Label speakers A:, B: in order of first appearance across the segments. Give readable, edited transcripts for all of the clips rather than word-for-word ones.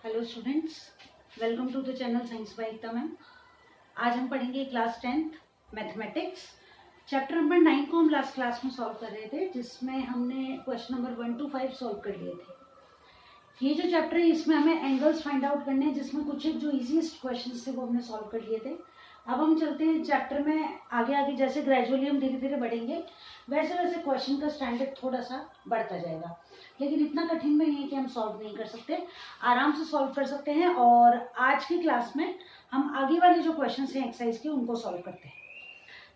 A: Hello students, welcome to the channel science by Ekta ma'am. आज हम पढ़ेंगे class 10th mathematics chapter number 9 को हम लास्ट क्लास में सॉल्व कर रहे थे, जिसमें हमने क्वेश्चन नंबर 1 to 5 सॉल्व कर लिए थे। ये जो चैप्टर है इसमें हमें एंगल्स फाइंड आउट करने हैं, जिसमें कुछ एक जो इजीएस्ट क्वेश्चन थे वो हमने सॉल्व कर लिए थे। अब हम चलते हैं चैप्टर में आगे आगे, जैसे ग्रेजुअली हम धीरे धीरे बढ़ेंगे वैसे वैसे क्वेश्चन का स्टैंडर्ड थोड़ा सा बढ़ता जाएगा, लेकिन इतना कठिन नहीं है कि हम सॉल्व नहीं कर सकते, आराम से सॉल्व कर सकते हैं। और आज की क्लास में हम आगे वाले जो क्वेश्चन हैं एक्सरसाइज के उनको सॉल्व करते हैं।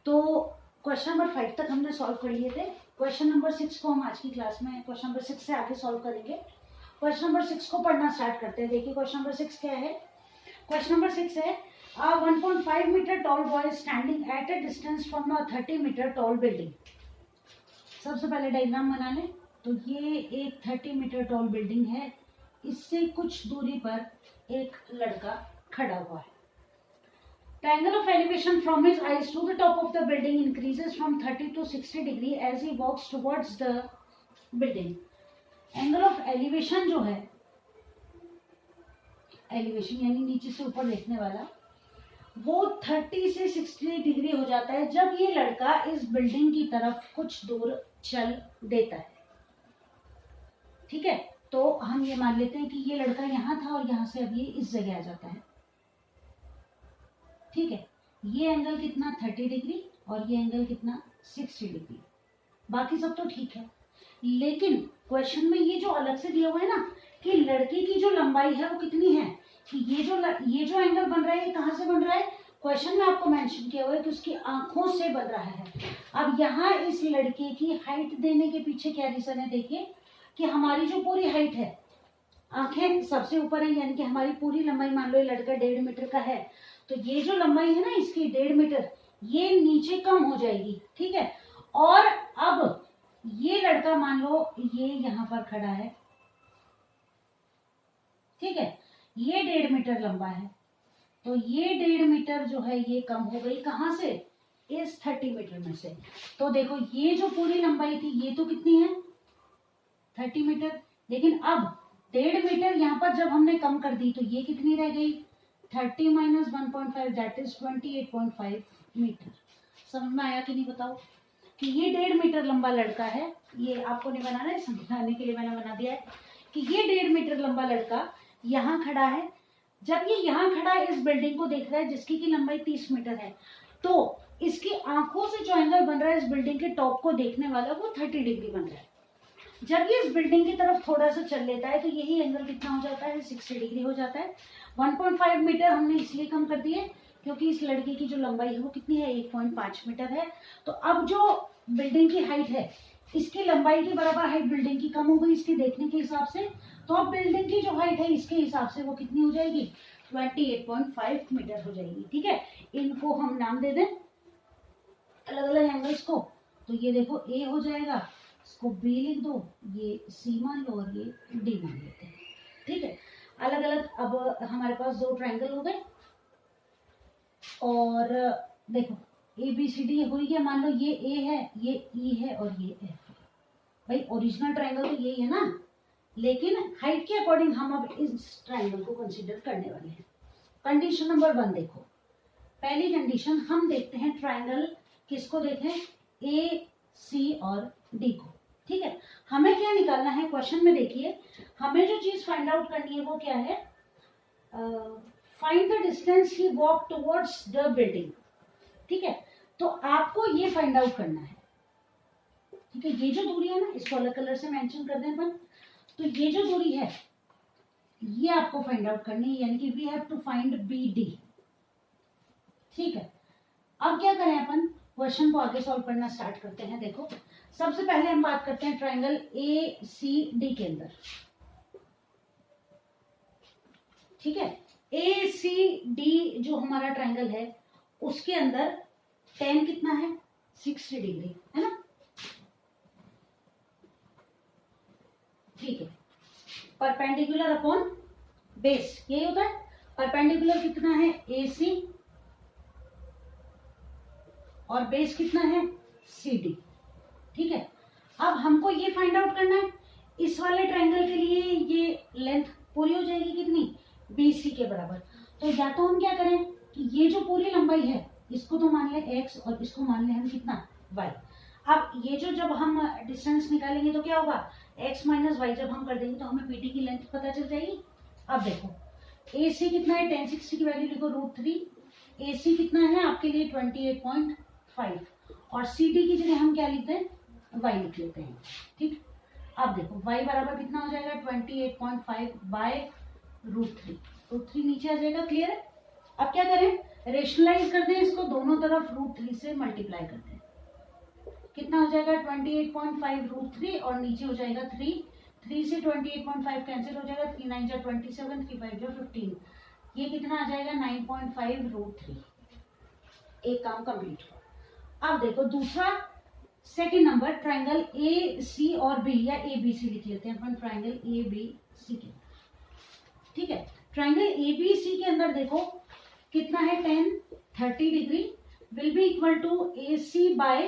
A: तो क्वेश्चन नंबर 5 तक हमने सॉल्व कर लिए थे। क्वेश्चन नंबर 6 को हम आज की क्लास में क्वेश्चन नंबर 6 से आगे सॉल्व करेंगे। क्वेश्चन नंबर 6 को पढ़ना स्टार्ट करते हैं। देखिए क्वेश्चन नंबर 6 क्या है। क्वेश्चन नंबर 6 है 1.5 meter tall boy standing at a distance from a 30 meter tall building. सबसे पहले डायग्राम बना लें। तो ये एक 30 मीटर टॉल बिल्डिंग है, इससे कुछ दूरी पर एक लड़का खड़ा हुआ है। The angle of elevation from his eyes to the top of the building increases from 30 to 60 degree as he walks towards the building. Angle of elevation जो है, elevation यानी नीचे से ऊपर देखने वाला, वो 30 से 60 डिग्री हो जाता है जब ये लड़का इस बिल्डिंग की तरफ कुछ दूर चल देता है। ठीक है, तो हम ये मान लेते हैं कि ये लड़का यहाँ था और यहाँ से अब ये इस जगह आ जाता है। ठीक है, ये एंगल कितना 30 डिग्री और ये एंगल कितना 60 डिग्री। बाकी सब तो ठीक है, लेकिन क्वेश्चन में ये जो अलग से दिया हुआ है ना कि लड़के की जो लंबाई है वो कितनी है, कि ये जो एंगल बन रहा है ये कहाँ से बन रहा है। क्वेश्चन में आपको मेंशन किया हुआ है कि उसकी आंखों से बन रहा है। अब यहाँ इस लड़के की हाइट देने के पीछे क्या रीजन है। देखिए कि हमारी जो पूरी हाइट है, आंखें सबसे ऊपर है, यानी कि हमारी पूरी लंबाई, मान लो ये लड़का 1.5 मीटर का है, तो ये जो लंबाई है ना इसकी 1.5 मीटर, ये नीचे कम हो जाएगी। ठीक है, और अब ये लड़का मान लो ये यहाँ पर खड़ा है, ठीक है, ये 1.5 मीटर लंबा है, तो ये 1.5 मीटर जो है ये कम हो गई कहाँ से, इस 30 मीटर में से। तो देखो ये जो पूरी लंबाई थी ये तो कितनी है 30 मीटर, लेकिन अब 1.5 मीटर यहाँ पर जब हमने कम कर दी तो ये कितनी रह गई 30 माइनस 1.5 दैट इज 28.5 मीटर। समझ में आया कि नहीं बताओ, कि ये 1.5 मीटर लंबा लड़का है। ये आपको नहीं बनाना है, समझाने के लिए मैंने बना दिया है कि ये 1.5 मीटर लंबा लड़का यहाँ खड़ा है। जब ये यहाँ खड़ा है इस बिल्डिंग को देख रहा है जिसकी की लंबाई 30 मीटर है, तो इसकी आंखों से जो एंगल बन रहा है इस बिल्डिंग के टॉप को देखने वाला वो 30 डिग्री बन रहा है। जब ये इस बिल्डिंग की तरफ थोड़ा सा चल लेता है तो यही एंगल कितना हो जाता है 60 डिग्री हो जाता है। 1.5 मीटर हमने इसलिए कम कर दिए क्योंकि इस लड़के की जो लंबाई है वो कितनी है 1.5 मीटर है। तो अब जो बिल्डिंग की हाइट है इसकी लंबाई के बराबर हाइट बिल्डिंग की कम हो गई इसके देखने के हिसाब से, तो अब बिल्डिंग की जो हाइट है इसके हिसाब से वो कितनी हो जाएगी 28.5 मीटर हो जाएगी। ठीक है, इनको हम नाम दे दें अलग अलग एंगल्स को। तो ये देखो ए हो जाएगा, इसको बी लिख दो, ये सी मान लो और ये डी मान लेते हैं। ठीक है, अलग अलग अब हमारे पास 2 ट्रायंगल हो गए और देखो ए बी सी डी हो गया। मान लो ये ए है, ये ई है और ये एफ है। भाई ओरिजिनल ट्रायंगल तो यही है ना, लेकिन हाइट के अकॉर्डिंग हम अब इस ट्रायंगल को कंसीडर करने वाले हैं। कंडीशन नंबर 1 देखो, पहली कंडीशन हम देखते हैं ट्रायंगल किसको देखें, ए सी और डी को। ठीक है, हमें क्या निकालना है क्वेश्चन में, देखिए हमें जो चीज फाइंड आउट करनी है वो क्या है, find the distance he walk towards the building. ठीक है, तो आपको ये फाइंड आउट करना है। ठीक है, ये जो दूरी है ना इसको अलग कलर से मेंशन कर दें अपन, तो ये जो दूरी है ये आपको फाइंड आउट करनी है, यानी कि we have to find B D. ठीक है, अब क्या करें अपन, क्वेश्चन को आगे सॉल्व करना स्टार्ट करते हैं। देखो सबसे पहले हम बात करते हैं ट्रायंगल ए सी डी के अंदर। ठीक है, ए सी डी जो हमारा ट्रायंगल है उसके अंदर tan कितना है 60 डिग्री है ना। ठीक है, परपेंडिकुलर अपॉन बेस यही होता है। परपेंडिकुलर कितना है ए सी और बेस कितना है सी डी। ठीक है, अब हमको ये फाइंड आउट करना है इस वाले ट्रायंगल के लिए ये लेंथ पूरी हो जाएगी कितनी के बराबर। तो या तो हम क्या करें कि ये जो पूरी लंबाई है इसको तो मान लें x और इसको मान लें हम कितना y। अब ये जो जब हम डिस्टेंस निकालेंगे तो क्या होगा, x माइनस वाई जब हम कर देंगे तो हमें पीडी की लेंथ पता चल जाएगी। अब देखो AC कितना है, 1060 की वैल्यू लिखो √3। AC कितना है आपके लिए 28.5 और CD की जगह हम क्या लिखते हैं, y लिख लेते हैं। ठीक, अब देखो y बराबर कितना हो जाएगा 28.5 बाय √3। √3 नीचे आ जाएगा, क्लियर है। अब क्या करें, रेशनलाइज कर दें इसको, दोनों तरफ √3 से मल्टीप्लाई कर दें। कितना हो जाएगा 28.5 √3 और नीचे हो जाएगा 3। 3 से 28.5 कैंसिल हो जाएगा, 3 9 जा 27, 3 5 जा 15। ये कितना आ जाएगा 9.5 √3। एक काम कंप्लीट हुआ। अब देखो दूसरा सेकंड नंबर, ट्रायंगल AC और B या ABC लिख लेते हैं अपन, ट्रायंगल ABC के, ठीक है। ट्रायंगल ABC के अंदर देखो कितना है 10 30 degree will be equal to AC by,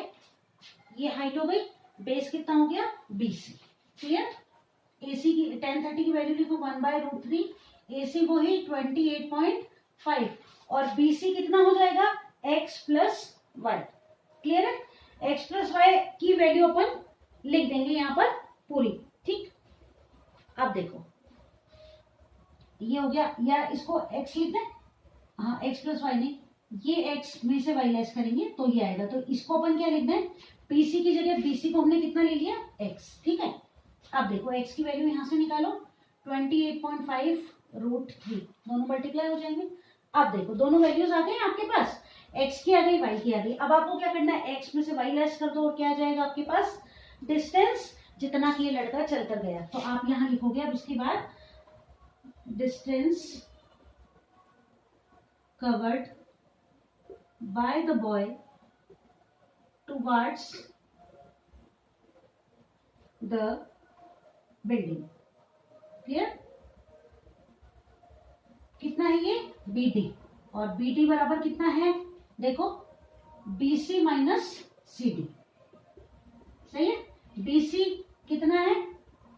A: ये हाइट हो गई, बेस कितना हो गया BC, क्लियर। AC की 10 30 की वैल्यू लिखो 1 बाय √3, AC वो ही 28.5 और BC कितना हो जाएगा x प्लस वाई, क्लियर है। x प्लस वाई की वैल्यू अपन लिख देंगे यहाँ पर पूरी, ठीक। अब देखो ये हो गया, या इसको x लिख दें, हाँ x प्लस वाई नहीं, ये x में से y लेस करेंगे तो ये आएगा, तो इसको अपन क्या लिख दें, PC की जगह BC को हमने कितना ले लिया x, ठीक है। अब देखो x की वैल्यू यहां से निकालो 28.5 √3, दोनों मल्टीप्लाई हो जाएंगे। अब देखो दोनों वैल्यूज आ गए आपके पास, x की आ गई y की आ गई। अब आपको क्या करना है, x में से y लेस कर दो और क्या आ जाएगा आपके पास डिस्टेंस, जितना कि ये लड़का चल कर गया। तो आप यहाँ लिखोगे अब इसके बाद distance covered by the boy towards the building, clear. कितना है ये BD और BD बराबर कितना है, देखो BC माइनस CD, सही है। BC कितना है,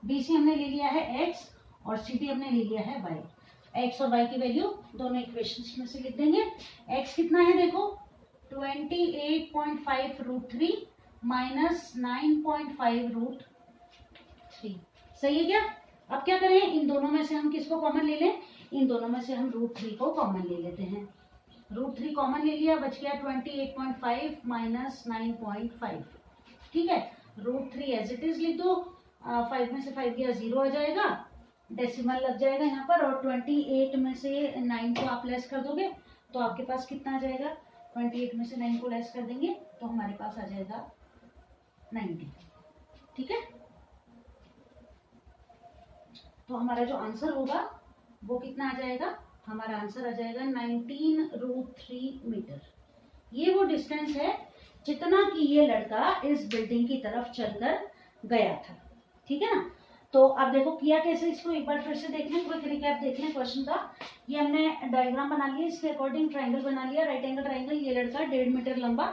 A: BC हमने ले लिया है x और CD हमने ले लिया है y। x और y की वैल्यू दोनों इक्वेशंस में से लिख देंगे। x कितना है देखो 28.5 √3 माइनस 9.5 √3, सही है क्या। अब क्या करें, इन दोनों में से हम किसको कॉमन ले लें, इन दोनों में से हम √3 को कॉमन ले लेते हैं। √3 कॉमन ले लिया, बच गया 28.5 माइनस 9.5, ठीक है। √3 एज इट इज लिख दो, 5 में से 5 गया 0 आ जाएगा, डेसिमल लग जाएगा यहाँ पर, और 28 में से 9 को आप लेस कर दोगे तो आपके पास कितना आ जाएगा, 28 में से 9 को लेस कर देंगे तो हमारे पास आ जाएगा 90, ठीक है। तो हमारा जो आंसर होगा वो कितना आ जाएगा, हमारा आंसर आ जाएगा 19 √3 मीटर। ये वो डिस्टेंस है जितना कि ये लड़का इस बिल्डिंग की तरफ चलकर गया था, ठीक है ना। तो अब देखो किया कैसे, इसको एक बार फिर से देख लें, कोई रिकैप देख लें क्वेश्चन का। ये हमने डायग्राम बना लिया, इसके अकॉर्डिंग ट्रायंगल बना लिया, राइट एंगल ट्रायंगल। ये लड़का 1.5 मीटर लंबा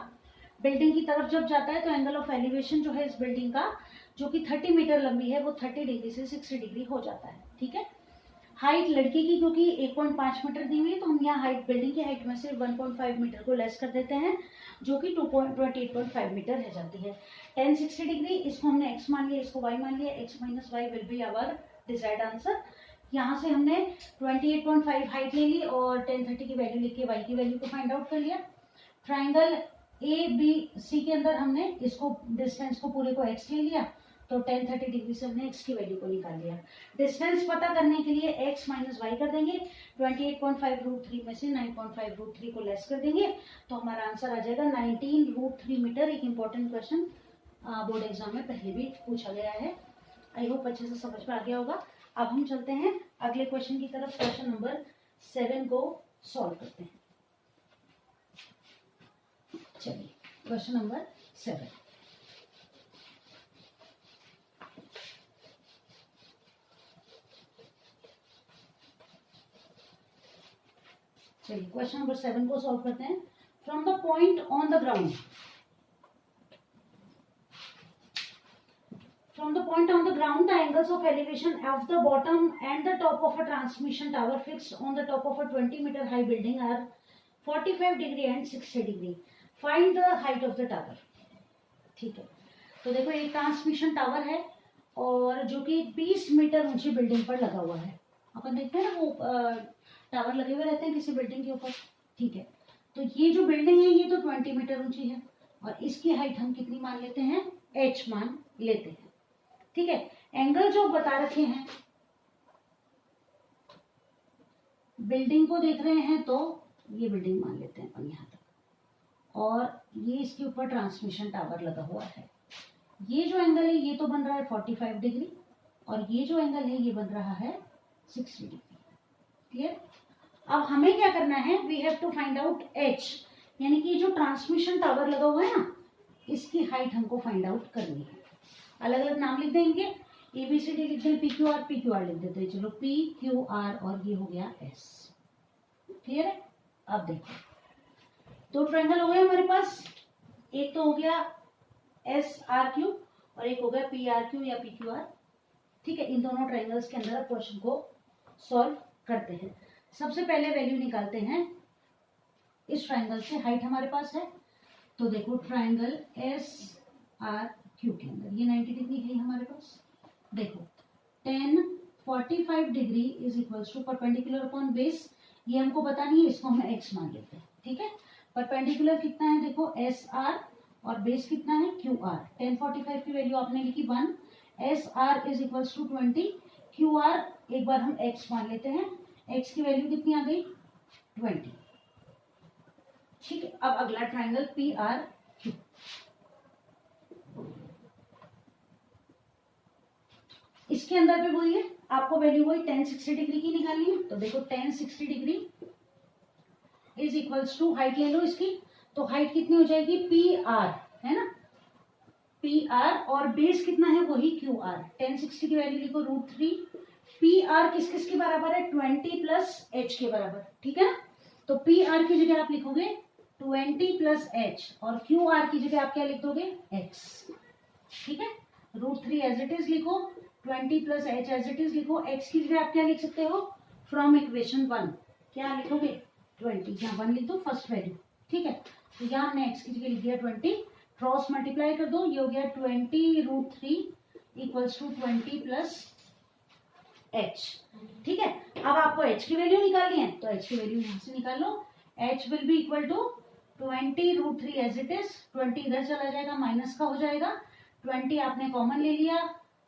A: बिल्डिंग की तरफ जब जाता है तो एंगल ऑफ एलिवेशन जो है इस बिल्डिंग का, जो कि 30 मीटर लंबी है, वो 30 डिग्री से 60 डिग्री हो जाता है, ठीक है। हाइट लड़के की क्योंकि 1.5 मीटर दी हुई है तो हम यहाँ हाइट बिल्डिंग की हाइट में से 1.5 मीटर को लेस कर देते हैं, जो कि 28.5 मीटर रह जाती है। 1060 डिग्री, इसको हमने x मान लिया, इसको y मान लिया, x minus Y will be our decide answer. यहाँ से हमने 28.5 हाइट ले ली और 1030 की वैल्यू लेके y की वैल्यू को फाइंड आउट कर लिया। ट्राइंगल ABC के अंदर हमने इसको डिस्टेंस को पूरे को x ले लिया, तो 1030 डिग्री से हमने x की वैल्यू को निकाल लिया। डिस्टेंस पता करने के लिए x माइनस वाई कर देंगे, 28.5 √3 में से 9.5 √3 को लेस कर देंगे तो हमारा आंसर आ जाएगा 19 √3 मीटर। एक इंपॉर्टेंट क्वेश्चन बोर्ड एग्जाम में पहले भी पूछा गया है, आई होप अच्छे से समझ में आ गया होगा। अब हम चलते हैं अगले क्वेश्चन की तरफ, क्वेश्चन नंबर 7 को सॉल्व करते हैं। चलिए क्वेश्चन नंबर 7, चलिए क्वेश्चन नंबर 7 को सॉल्व करते हैं। From the point on the ground, ground the angles of elevation of the bottom and the top of a transmission tower fixed on the top of a 20-meter high building are 45 degree and 60 degree. Find the height of the tower. ठीक है, तो देखो एक transmission tower है और जो कि 20 metre ऊंची बिल्डिंग पर लगा हुआ है. अपन देखते हैं ना वो टावर लगे हुए रहते हैं किसी बिल्डिंग के ऊपर. ठीक है, तो ये जो बिल्डिंग है ये तो 20 मीटर ऊंची है और इसकी हाइट हम कितनी मान लेते हैं, h मान लेते हैं. ठीक है, एंगल जो बता रखे हैं, बिल्डिंग को देख रहे हैं तो ये बिल्डिंग मान लेते हैं अपन यहाँ तक, और ये इसके ऊपर ट्रांसमिशन टावर लगा हुआ है. ये जो एंगल है ये तो बन रहा है 45 डिग्री और ये जो एंगल है ये बन रहा है 60 डिग्री. क्लियर. अब हमें क्या करना है, we have to find out h, यानी कि जो ट्रांसमिशन टावर लगा हुआ है ना इसकी हाइट हमको फाइंड आउट करनी है. अलग अलग नाम लिख देंगे, ABCD लिख दें, PQR लिख देते हैं. चलो PQR और ये हो गया S. क्लियर है. अब देखो दो ट्रायंगल हो गए हमारे पास, एक तो हो गया SRQ और एक हो गया PRQ या PQR. ठीक है, इन दोनों ट्रायंगल्स के अंदर क्वेश्चन को सॉल्व करते हैं. सबसे पहले वैल्यू निकालते हैं इस ट्रायंगल से. हाइट हमारे पास है तो देखो ट्रायंगल SRQ के अंदर ये 90 डिग्री है हमारे पास. देखो tan 45 degree is equals to perpendicular upon base. ये हमको पता नहीं है, इसको हम x मान लेते हैं. ठीक है, परपेंडिकुलर कितना है देखो SR और बेस कितना है QR. tan 45 की वैल्यू आपने लिखी 1, SR is equals to 20, QR एक बार हम x मान लेते हैं, x की वैल्यू कितनी आ गई 20. ठीक है, अब अगला ट्रायंगल PRQ. इसके अंदर भी वही है, आपको वैल्यू वही tan 60 डिग्री की निकालनी है. तो देखो tan 60 degree is equals to, height ले लो इसकी, तो हाइट कितनी हो जाएगी PR, है ना, PR और बेस कितना है वही QR. tan 60 की वैल्यू लिखो √3. PR किस किस के बराबर है, 20 प्लस h के बराबर. ठीक है ना, तो PR की जगह आप लिखोगे 20 प्लस h और QR की जगह आप क्या लिख दोगे x. ठीक है, √3 एज इट इज लिखो, 20 plus h as it is लिखो. x की जगह आप क्या लिख सकते हो, फ्रॉम इक्वेशन 1 क्या लिखोगे 20, यहाँ 1 लिख दो फर्स्ट वैल्यू. ठीक है, तो यहाँ हमने x की जगह लिख दिया 20, क्रॉस मल्टीप्लाई कर दो, ये हो गया 20 √3 इक्वल्स टू 20 प्लस h. ठीक है, अब आपको h की वैल्यू निकालनी है तो h की वैल्यू यहाँ से निकाल लो. h will be equal to 20 √3 as it is, 20 इधर चला जाएगा माइनस का हो जाएगा, 20 आपने कॉमन ले लिया,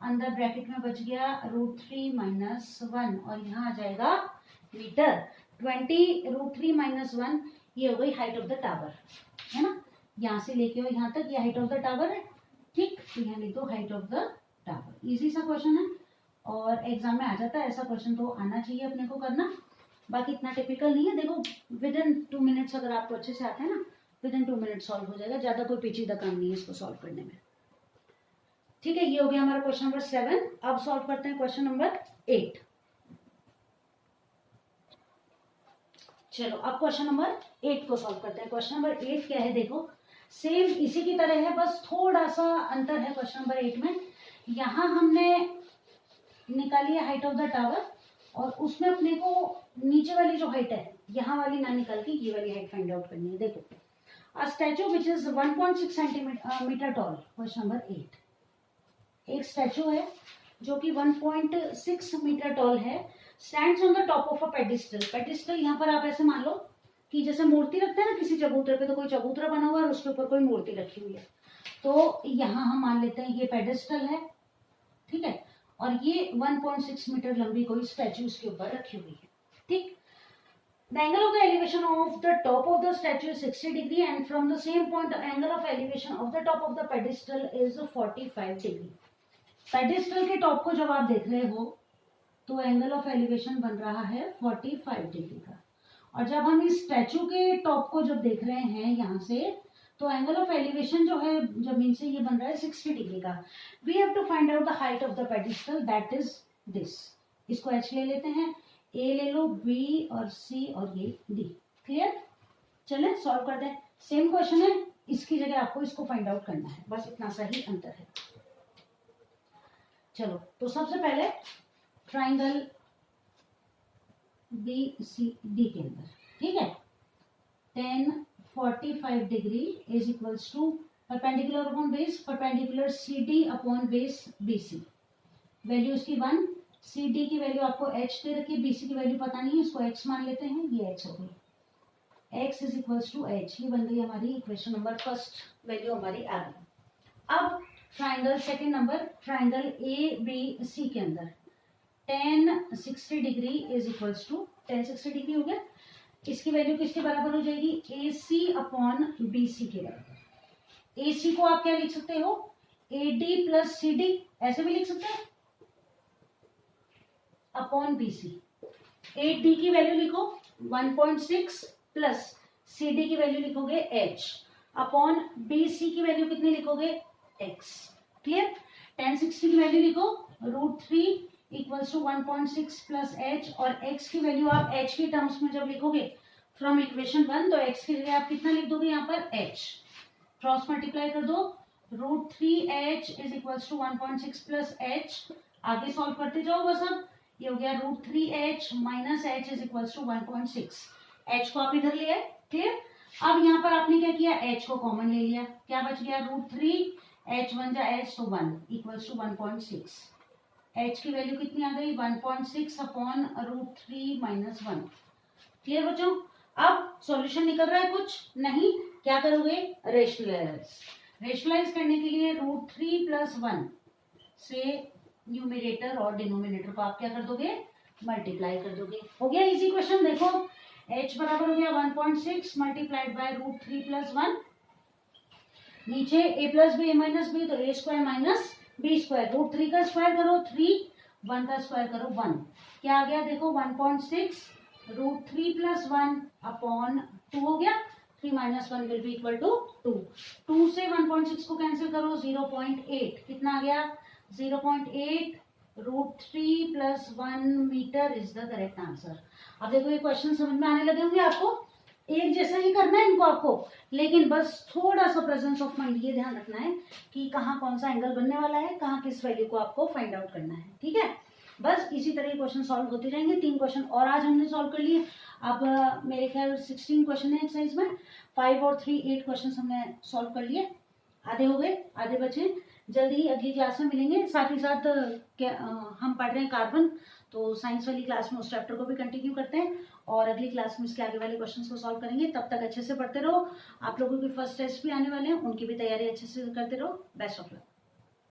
A: अंदर ब्रैकेट में बच गया √3 माइनस 1 और यहाँ आ जाएगा मीटर. 20 √3 माइनस 1 ये हो गई हाइट ऑफ द टावर, है ना. यहाँ से लेके हो यहाँ तक ये हाइट ऑफ द टावर है. ठीक, तो यहाँ लिख दो height of the tower. Easy सा क्वेश्चन है और एग्जाम में आ जाता है ऐसा क्वेश्चन, तो आना चाहिए अपने को करना. बाकी इतना टिपिकल नहीं है. देखो विद इन 2 मिनट्स अगर आपको अच्छे से आता है ना, विद इन 2 मिनट्स सॉल्व हो जाएगा. ज्यादा कोई पेचीदा काम नहीं है इसको सॉल्व करने में. ठीक है, ये हो गया हमारा क्वेश्चन नंबर 7. अब सॉल्व करते हैं क्वेश्चन नंबर 8. चलो अब क्वेश्चन नंबर 8 को सॉल्व करते हैं. क्वेश्चन नंबर 8 क्या है, देखो सेम इसी की तरह है, बस थोड़ा सा अंतर है क्वेश्चन नंबर 8 में. यहाँ हमने निकाली है हाइट ऑफ द टावर और उसमें अपने को नीचे वाली जो हाइट है यहाँ वाली ना निकाल के ये वाली हाइट फाइंड आउट करनी है. देखो a statue which is 1.6 centimetre tall. Question number 8, एक स्टैचू है जो कि 1.6 मीटर टॉल है, stands on the top of a pedestal. Pedestal यहाँ पर आप ऐसे मान लो कि जैसे मूर्ति रखते हैं ना किसी चबूतरे पे, तो कोई चबूतरा बना हुआ है और उसके ऊपर कोई मूर्ति रखी हुई है, तो यहाँ हम मान लेते हैं ये पेडिस्टल है. ठीक है, और ये 1.6 मीटर लंबी कोई स्टैचू उसके ऊपर रखी हुई है. ठीक, the angle of the elevation of the top of the statue is 60 degree and from the same point the angle of elevation of the top of the pedestal is 45 degree. Pedestal के top को जब आप देख रहे हो तो angle of elevation बन रहा है 45 डिग्री का, और जब हम इस स्टैचू के टॉप को जब देख रहे हैं यहाँ से तो एंगल ऑफ एलिवेशन जो है जमीन से ये बन रहा है 60 डिग्री का. We have to find out the height of the pedestal, that is this. इसको h ले लेते हैं, a ले लो, b और c और ये d. क्लियर, चले सॉल्व करते हैं. सेम क्वेश्चन है, इसकी जगह आपको इसको फाइंड आउट करना है, बस इतना सा ही अंतर है. चलो तो सबसे पहले ट्राइंगल BCD के अंदर, ठीक है, tan 45 degree is equals to perpendicular upon base, perpendicular CD upon base BC। Value इसकी 1, CD की वैल्यू आपको h दे रखी है, BC की वैल्यू पता नहीं है, इसको x मान लेते हैं, ये x हो गई, x is equals to h। ये बन गई हमारी इक्वेशन नंबर फर्स्ट, वैल्यू हमारी आ गई। अब triangle second number, triangle ABC के अंदर tan 60 degree is equals to, tan 60 degree हो गया, इसकी वैल्यू किसके बराबर हो जाएगी, AC अपॉन BC के बराबर। AC को आप क्या लिख सकते हो, AD प्लस CD, ऐसे भी लिख सकते हैं, अपॉन BC। AD की वैल्यू लिखो 1.6 प्लस CD की वैल्यू लिखोगे h, अपॉन BC की वैल्यू कितनी लिखोगे, x। क्लियर। tan 60 की वैल्यू लिखो √3 इक्वल्स टू 1.6 प्लस h, और x की वैल्यू आप h के टर्म्स में जब लिखोगे फ्रॉम इक्वेशन 1, तो x की जगह आप कितना लिख दोगे यहाँ पर, h। क्रॉस मल्टीप्लाई कर दो, √3h is equals to 1.6 plus h, आगे सॉल्व करते जाओ बस। अब ये हो गया √3h minus h is equals to 1.6, h को आप इधर ले आए। क्लियर। अब यहाँ पर आपने क्या किया, h को कॉमन ले लिया, क्या बच गया, √3, h बन जाए h, तो 1 इक्वल्स टू 1.6, h की वैल्यू कितनी आ गई, 1.6 अपॉन √3 माइनस 1। क्लियर बच्चों। अब सॉल्यूशन निकल रहा है, कुछ नहीं, क्या करोगे, रेशनलाइज करने के लिए √3 प्लस 1 से न्यूमरेटर और डिनोमिनेटर को आप क्या कर दोगे, मल्टीप्लाई कर दोगे। हो गया इजी क्वेश्चन। देखो h बराबर हो गया 1.6 मल्टीप्लाइड बाय √3 प्लस 1, नीचे a plus B, a minus B, तो a square minus B square, √3 का स्क्वायर करो 3, 1 का स्क्वायर करो 1, क्या आ गया देखो 1.6 √3 प्लस 1 अपॉन 2 हो गया, 3 minus 1 will be equal to 2, 2 से 1.6 को कैंसिल करो, 0.8, कितना आ गया 0.8, √3 प्लस 1 meter is the correct answer. अब देखो ये क्वेश्चन समझ में आने लगे होंगे आपको, एक जैसा ही करना है इनको आपको, लेकिन बस थोड़ा सा प्रेजेंस ऑफ माइंड ये ध्यान रखना है कि कहाँ कौन सा एंगल बनने वाला है, कहाँ किस वैल्यू को आपको फाइंड आउट करना है। ठीक है, बस इसी तरह क्वेश्चन सॉल्व होते रहेंगे। 3 क्वेश्चन और आज हमने सॉल्व कर लिए। अब मेरे ख्याल 16 क्वेश्चन है एक्सरसाइज में, 5 और 3 8 क्वेश्चन हमने सॉल्व कर लिए, आधे हो गए, आधे बचे। जल्दी ही अगली क्लास में मिलेंगे। साथ ही साथ हम पढ़ रहे हैं कार्बन, तो साइंस वाली क्लास में उस चैप्टर को भी कंटिन्यू करते हैं और अगली क्लास में इसके आगे वाले क्वेश्चंस को सॉल्व करेंगे। तब तक अच्छे से पढ़ते रहो। आप लोगों के फर्स्ट टेस्ट भी आने वाले हैं, उनकी भी तैयारी अच्छे से करते रहो। Best of luck.